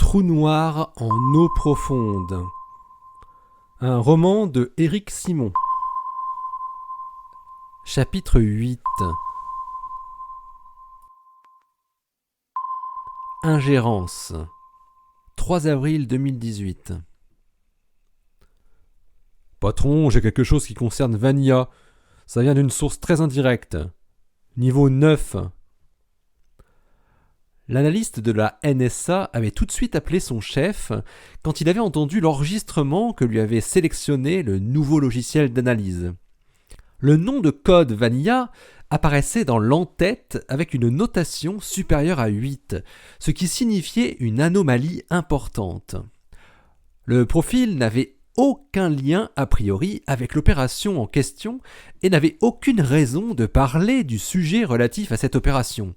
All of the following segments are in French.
trou noir en eau profonde. Un roman de Éric Simon. Chapitre 8. Ingérence. 3 avril 2018. Patron, j'ai quelque chose qui concerne Vanilla. Ça vient d'une source très indirecte. Niveau 9. L'analyste de la NSA avait tout de suite appelé son chef quand il avait entendu l'enregistrement que lui avait sélectionné le nouveau logiciel d'analyse. Le nom de code Vanilla apparaissait dans l'entête avec une notation supérieure à 8, ce qui signifiait une anomalie importante. Le profil n'avait aucun lien a priori avec l'opération en question et n'avait aucune raison de parler du sujet relatif à cette opération.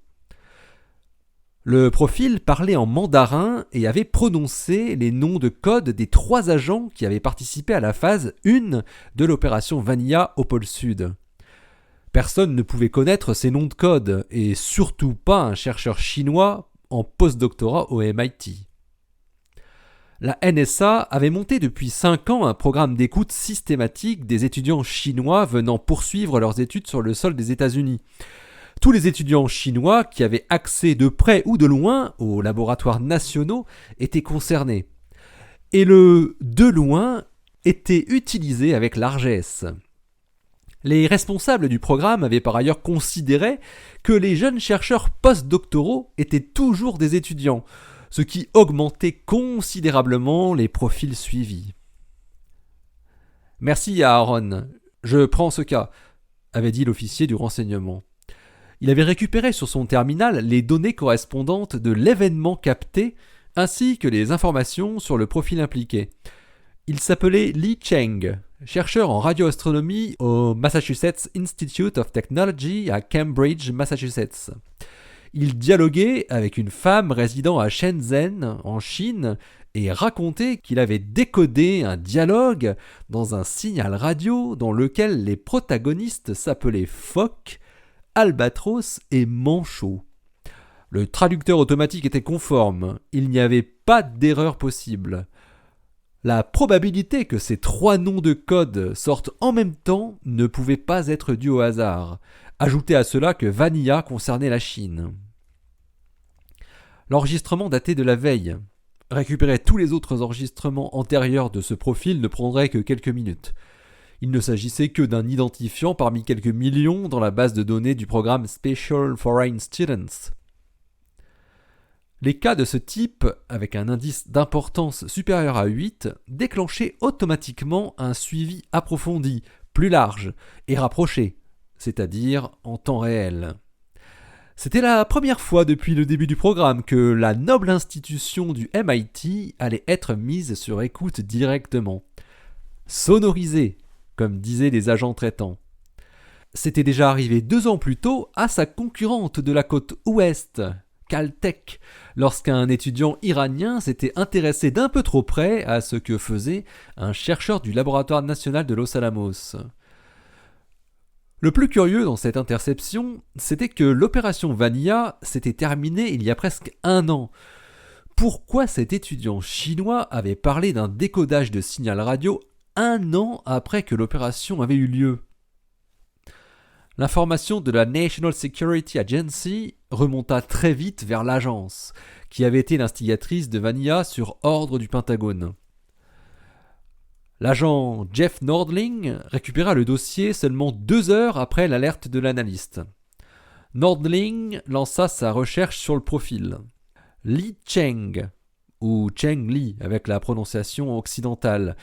Le profil parlait en mandarin et avait prononcé les noms de code des 3 agents qui avaient participé à la phase 1 de l'opération Vanilla au pôle Sud. Personne ne pouvait connaître ces noms de code, et surtout pas un chercheur chinois en post-doctorat au MIT. La NSA avait monté depuis 5 ans un programme d'écoute systématique des étudiants chinois venant poursuivre leurs études sur le sol des États-Unis. Tous les étudiants chinois qui avaient accès de près ou de loin aux laboratoires nationaux étaient concernés. Et le « de loin » était utilisé avec largesse. Les responsables du programme avaient par ailleurs considéré que les jeunes chercheurs post-doctoraux étaient toujours des étudiants, ce qui augmentait considérablement les profils suivis. « Merci à Aaron, je prends ce cas », avait dit l'officier du renseignement. Il avait récupéré sur son terminal les données correspondantes de l'événement capté ainsi que les informations sur le profil impliqué. Il s'appelait Li Cheng, chercheur en radioastronomie au Massachusetts Institute of Technology à Cambridge, Massachusetts. Il dialoguait avec une femme résidant à Shenzhen, en Chine, et racontait qu'il avait décodé un dialogue dans un signal radio dans lequel les protagonistes s'appelaient Phoque, Albatros et Manchot. Le traducteur automatique était conforme, il n'y avait pas d'erreur possible. La probabilité que ces 3 noms de code sortent en même temps ne pouvait pas être due au hasard. Ajoutez à cela que Vanilla concernait la Chine. L'enregistrement datait de la veille. Récupérer tous les autres enregistrements antérieurs de ce profil ne prendrait que quelques minutes. Il ne s'agissait que d'un identifiant parmi quelques millions dans la base de données du programme Special Foreign Students. Les cas de ce type, avec un indice d'importance supérieur à 8, déclenchaient automatiquement un suivi approfondi, plus large et rapproché, c'est-à-dire en temps réel. C'était la première fois depuis le début du programme que la noble institution du MIT allait être mise sur écoute directement. Sonorisée, comme disaient les agents traitants. C'était déjà arrivé 2 ans plus tôt à sa concurrente de la côte ouest, Caltech, lorsqu'un étudiant iranien s'était intéressé d'un peu trop près à ce que faisait un chercheur du laboratoire national de Los Alamos. Le plus curieux dans cette interception, c'était que l'opération Vanilla s'était terminée il y a presque 1 an. Pourquoi cet étudiant chinois avait parlé d'un décodage de signal radio 1 an après que l'opération avait eu lieu? L'information de la National Security Agency remonta très vite vers l'agence, qui avait été l'instigatrice de Vanilla sur ordre du Pentagone. L'agent Jeff Nordling récupéra le dossier seulement 2 heures après l'alerte de l'analyste. Nordling lança sa recherche sur le profil. Li Cheng, ou Cheng Li avec la prononciation occidentale,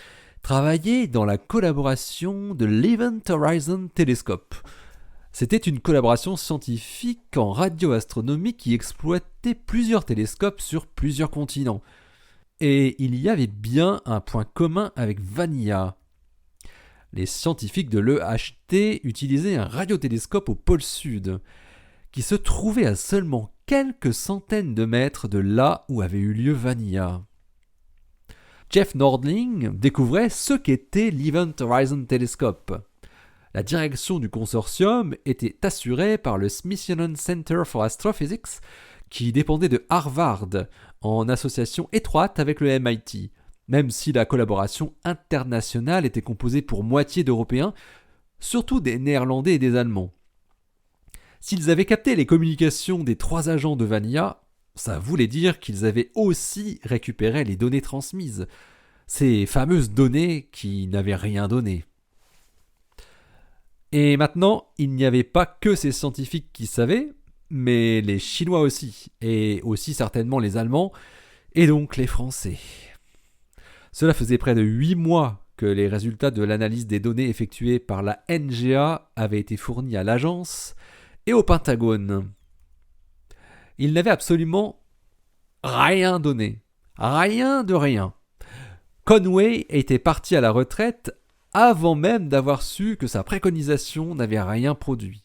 travaillait dans la collaboration de l'Event Horizon Telescope. C'était une collaboration scientifique en radioastronomie qui exploitait plusieurs télescopes sur plusieurs continents. Et il y avait bien un point commun avec Vanilla. Les scientifiques de l'EHT utilisaient un radiotélescope au pôle Sud, qui se trouvait à seulement quelques centaines de mètres de là où avait eu lieu Vanilla. Jeff Nordling découvrait ce qu'était l'Event Horizon Telescope. La direction du consortium était assurée par le Smithsonian Center for Astrophysics, qui dépendait de Harvard, en association étroite avec le MIT, même si la collaboration internationale était composée pour moitié d'Européens, surtout des Néerlandais et des Allemands. S'ils avaient capté les communications des 3 agents de Vanilla, ça voulait dire qu'ils avaient aussi récupéré les données transmises, ces fameuses données qui n'avaient rien donné. Et maintenant, il n'y avait pas que ces scientifiques qui savaient, mais les Chinois aussi, et aussi certainement les Allemands, et donc les Français. Cela faisait près de 8 mois que les résultats de l'analyse des données effectuées par la NGA avaient été fournis à l'agence et au Pentagone. Ils n'avaient absolument rien donné. Rien de rien. Conway était parti à la retraite avant même d'avoir su que sa préconisation n'avait rien produit.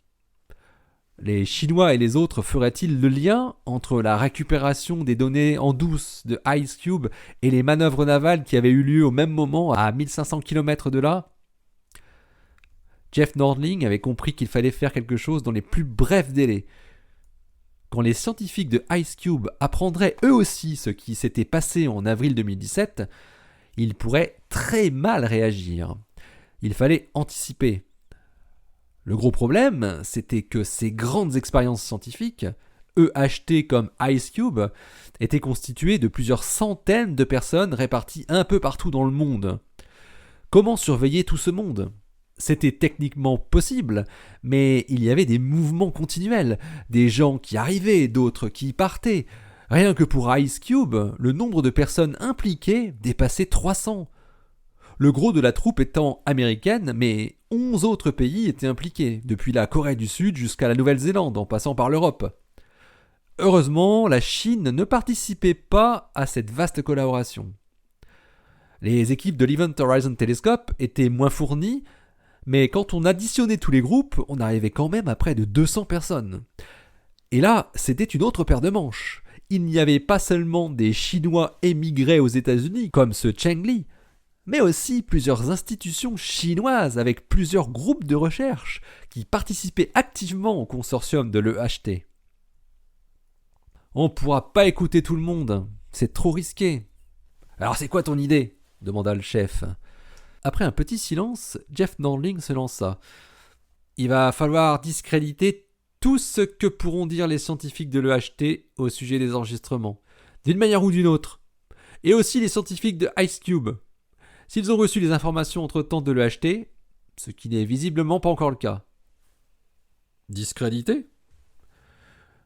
Les Chinois et les autres feraient-ils le lien entre la récupération des données en douce de Ice Cube et les manœuvres navales qui avaient eu lieu au même moment à 1500 km de là ? Jeff Nordling avait compris qu'il fallait faire quelque chose dans les plus brefs délais. Quand les scientifiques de Ice Cube apprendraient eux aussi ce qui s'était passé en avril 2017, ils pourraient très mal réagir. Il fallait anticiper. Le gros problème, c'était que ces grandes expériences scientifiques, EHT comme Ice Cube, étaient constituées de plusieurs centaines de personnes réparties un peu partout dans le monde. Comment surveiller tout ce monde ? C'était techniquement possible, mais il y avait des mouvements continuels, des gens qui arrivaient, d'autres qui partaient. Rien que pour Ice Cube, le nombre de personnes impliquées dépassait 300. Le gros de la troupe étant américaine, mais 11 autres pays étaient impliqués, depuis la Corée du Sud jusqu'à la Nouvelle-Zélande, en passant par l'Europe. Heureusement, la Chine ne participait pas à cette vaste collaboration. Les équipes de l'Event Horizon Telescope étaient moins fournies, mais quand on additionnait tous les groupes, on arrivait quand même à près de 200 personnes. Et là, c'était une autre paire de manches. Il n'y avait pas seulement des Chinois émigrés aux États-Unis, comme ce Cheng Li, mais aussi plusieurs institutions chinoises avec plusieurs groupes de recherche qui participaient activement au consortium de l'EHT. On ne pourra pas écouter tout le monde, c'est trop risqué. Alors c'est quoi ton idée ? Demanda le chef. Après un petit silence, Jeff Nordling se lança. Il va falloir discréditer tout ce que pourront dire les scientifiques de l'EHT au sujet des enregistrements, d'une manière ou d'une autre, et aussi les scientifiques de Ice Cube. S'ils ont reçu les informations entre-temps de l'EHT, ce qui n'est visiblement pas encore le cas. Discrédité ?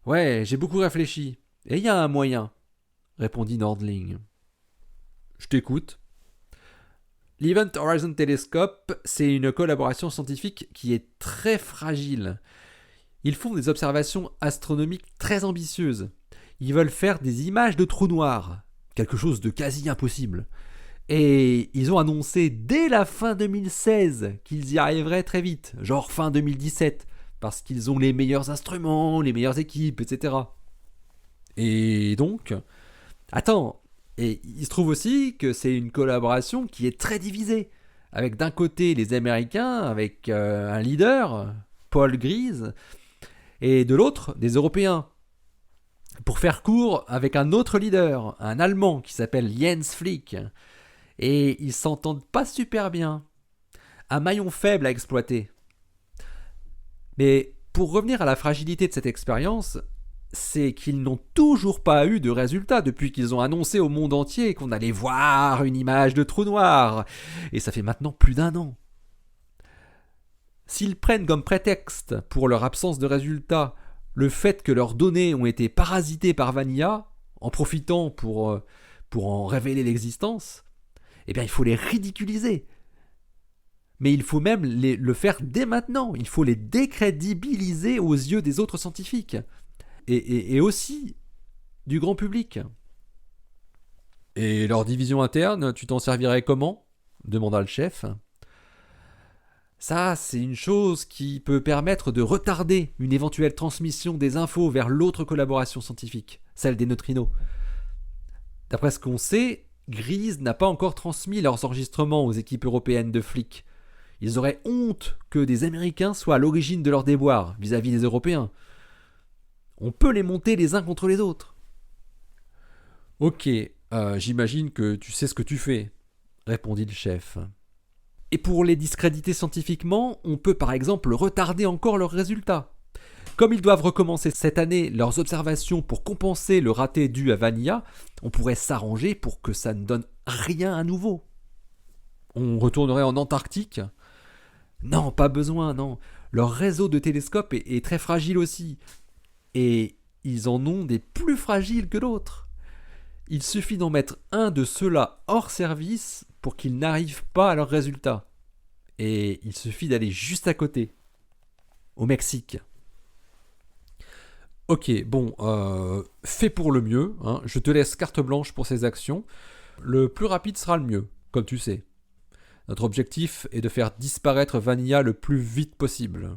Ouais, j'ai beaucoup réfléchi. Et il y a un moyen, répondit Nordling. Je t'écoute. L'Event Horizon Telescope, c'est une collaboration scientifique qui est très fragile. Ils font des observations astronomiques très ambitieuses. Ils veulent faire des images de trous noirs, quelque chose de quasi impossible. Et ils ont annoncé dès la fin 2016 qu'ils y arriveraient très vite, genre fin 2017, parce qu'ils ont les meilleurs instruments, les meilleures équipes, etc. Et donc, attends, et il se trouve aussi que c'est une collaboration qui est très divisée, avec d'un côté les Américains, avec un leader, Paul Grise, et de l'autre des Européens. Pour faire court, avec un autre leader, un Allemand qui s'appelle Jens Flick. Et ils s'entendent pas super bien. Un maillon faible à exploiter. Mais pour revenir à la fragilité de cette expérience, c'est qu'ils n'ont toujours pas eu de résultats depuis qu'ils ont annoncé au monde entier qu'on allait voir une image de trou noir. Et ça fait maintenant plus d'1 an. S'ils prennent comme prétexte pour leur absence de résultats le fait que leurs données ont été parasitées par Vanilla, en profitant pour en révéler l'existence, eh bien il faut les ridiculiser. Mais il faut même le faire dès maintenant. Il faut les décrédibiliser aux yeux des autres scientifiques. Et aussi du grand public. Et leur division interne, tu t'en servirais comment ? Demanda le chef. Ça, c'est une chose qui peut permettre de retarder une éventuelle transmission des infos vers l'autre collaboration scientifique, celle des neutrinos. D'après ce qu'on sait, Grise n'a pas encore transmis leurs enregistrements aux équipes européennes de flics. Ils auraient honte que des Américains soient à l'origine de leurs déboires vis-à-vis des Européens. On peut les monter les uns contre les autres. Ok, j'imagine que tu sais ce que tu fais, répondit le chef. Et pour les discréditer scientifiquement, on peut par exemple retarder encore leurs résultats. Comme ils doivent recommencer cette année leurs observations pour compenser le raté dû à Vanilla, on pourrait s'arranger pour que ça ne donne rien à nouveau. On retournerait en Antarctique? Non, pas besoin, non. Leur réseau de télescopes est très fragile aussi. Et ils en ont des plus fragiles que d'autres. Il suffit d'en mettre un de ceux-là hors service pour qu'ils n'arrivent pas à leurs résultats. Et il suffit d'aller juste à côté, au Mexique. Ok, bon, fais pour le mieux, hein. Je te laisse carte blanche pour ces actions. Le plus rapide sera le mieux, comme tu sais. Notre objectif est de faire disparaître Vanilla le plus vite possible.